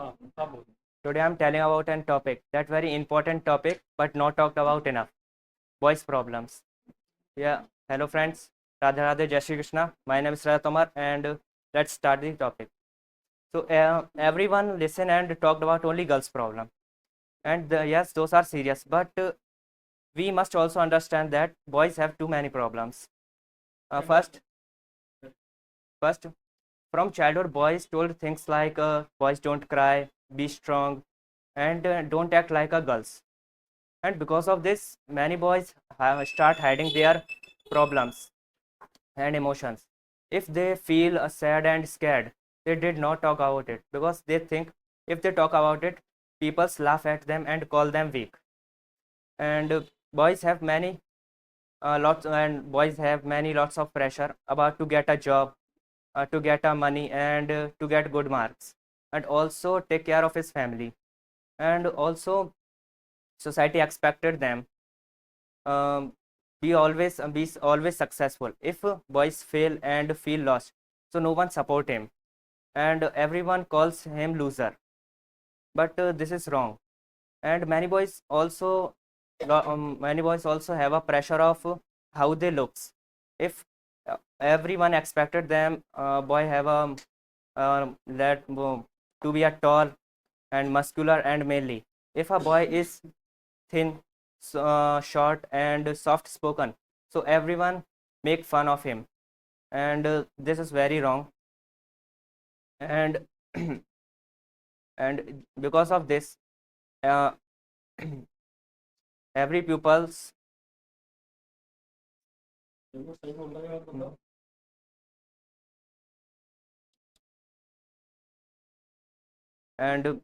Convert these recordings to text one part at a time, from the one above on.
हाँ अब बोलो। Today I'm telling about an topic, that very important topic, but not talked about enough. Voice problems. Yeah. Hello friends. Radha Radhe Jai Shri Krishna. My name is Rajat Tomar and let's start the topic. So everyone listen and talked about only girls problem. And yes, those are serious. But we must also understand that boys have too many problems. First, first, from childhood, boys told things like boys don't cry, be strong, and don't act like a girls. And because of this, many boys start hiding their problems and emotions. If they feel sad and scared, they did not talk about it because they think if they talk about it, people laugh at them and call them weak. And boys have many boys have many lots of pressure about to get a job, to get a money, and to get good marks, and also take care of his family. And also, society expected them um, be always successful. If boys fail and feel lost, so no one support him, and everyone calls him loser. But this is wrong. And many boys also have a pressure of how they looks. If everyone expected them boy have a that to be a tall and muscular and manly. If a boy is thin, short and soft spoken, so everyone make fun of him, and this is very wrong. And and because of this, uh, every pupils बिल्कुल सही बोल रहे हो आप, बताओ। and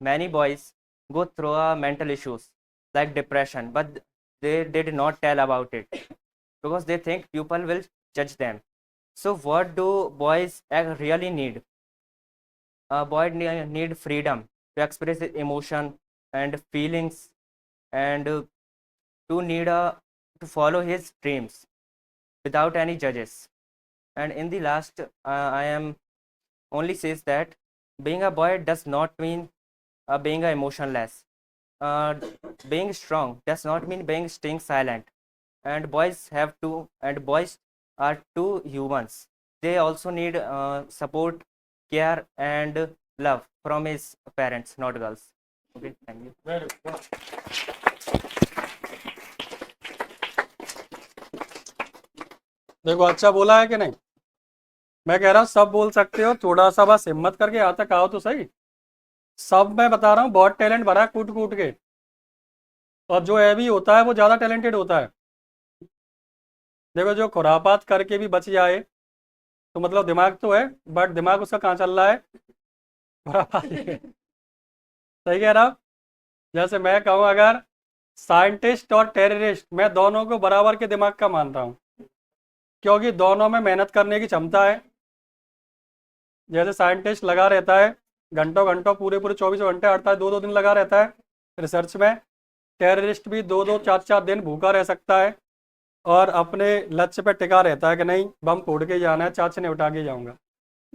many boys go through mental issues like depression, but they did not tell about it because they think people will judge them. So what do boys really need? A boy need freedom to express his emotion and feelings, and to need to follow his dreams without any judges. And in the last, I am only says that being a boy does not mean being emotionless. Uh, being strong does not mean being staying silent. And boys are two humans. They also need support, care, and love from his parents, not girls. Okay, thank you. Very good. देखो अच्छा बोला है कि नहीं। मैं कह रहा हूँ सब बोल सकते हो, थोड़ा सा बस हिम्मत करके यहाँ तक आओ तो सही। सब मैं बता रहा हूँ बहुत टैलेंट भरा है कूट कूट के, और जो है भी होता है वो ज़्यादा टैलेंटेड होता है। देखो जो खुरापात करके भी बच जाए तो मतलब दिमाग तो है, बट दिमाग उसका कहाँ चल रहा है, खुरापात के। सही कह रहा हूँ। जैसे मैं कहूँ अगर साइंटिस्ट और टेररिस्ट, मैं दोनों को बराबर के दिमाग का मान रहा हूँ, क्योंकि दोनों में मेहनत करने की क्षमता है। जैसे साइंटिस्ट लगा रहता है घंटों घंटों, पूरे पूरे 24 घंटे, 2 2 दिन लगा रहता है रिसर्च में। टेररिस्ट भी 2 2 4 4 दिन भूखा रह सकता है और अपने लक्ष्य पे टिका रहता है कि नहीं बम फोड़ के जाना है, चाचा ने उठा के जाऊंगा।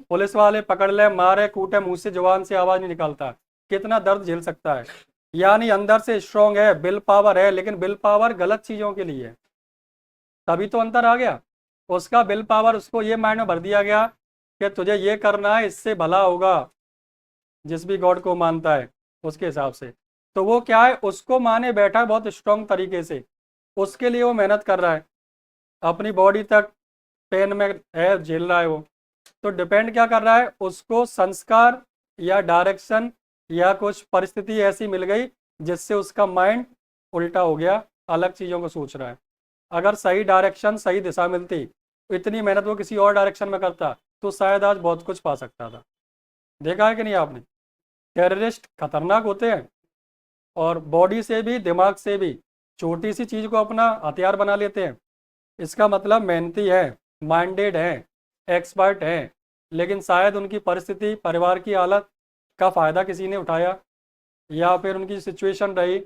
पुलिस वाले पकड़ ले, मारे कूटे, मुंह से जुबान से आवाज़ नहीं निकालता, कितना दर्द झेल सकता है। यानी अंदर से स्ट्रांग है, विल पावर है, लेकिन विल पावर गलत चीज़ों के लिए है। तभी तो अंतर आ गया। उसका विल पावर उसको ये माइंड में भर दिया गया कि तुझे ये करना है, इससे भला होगा, जिस भी गॉड को मानता है उसके हिसाब से। तो वो क्या है, उसको माने बैठा है बहुत स्ट्रांग तरीके से, उसके लिए वो मेहनत कर रहा है, अपनी बॉडी तक पेन में है, झेल रहा है वो। तो डिपेंड क्या कर रहा है, उसको संस्कार या डायरेक्शन या कुछ परिस्थिति ऐसी मिल गई जिससे उसका माइंड उल्टा हो गया, अलग चीज़ों को सोच रहा है। अगर सही डायरेक्शन, सही दिशा मिलती, इतनी मेहनत वो किसी और डायरेक्शन में करता, तो शायद आज बहुत कुछ पा सकता था। देखा है कि नहीं आपने। टेररिस्ट खतरनाक होते हैं, और बॉडी से भी दिमाग से भी छोटी सी चीज़ को अपना हथियार बना लेते हैं। इसका मतलब मेहनती है, माइंडेड है, एक्सपर्ट है, लेकिन शायद उनकी परिस्थिति, परिवार की हालत का फ़ायदा किसी ने उठाया, या फिर उनकी सिचुएशन रही,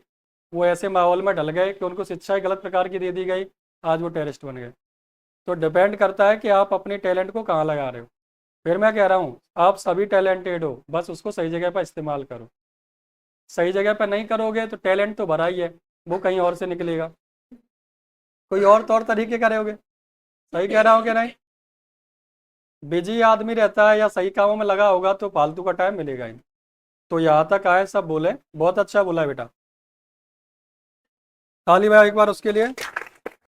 वो ऐसे माहौल में ढल गए कि उनको शिक्षा ही गलत प्रकार की दे दी गई, आज वो टेररिस्ट बन गए। तो डिपेंड करता है कि आप अपने टैलेंट को कहाँ लगा रहे हो। फिर मैं कह रहा हूँ आप सभी टैलेंटेड हो, बस उसको सही जगह पर इस्तेमाल करो। सही जगह पर नहीं करोगे तो टैलेंट तो भरा ही है, वो कहीं और से निकलेगा, कोई और तौर तरीके करोगे। सही कह रहा हूँ कि नहीं? बिजी आदमी रहता है या सही कामों में लगा होगा तो फालतू का टाइम मिलेगा ही नहीं। तो यहाँ तक आए सब बोले, बहुत अच्छा बोला बेटा, ताली बजाओ एक बार उसके लिए।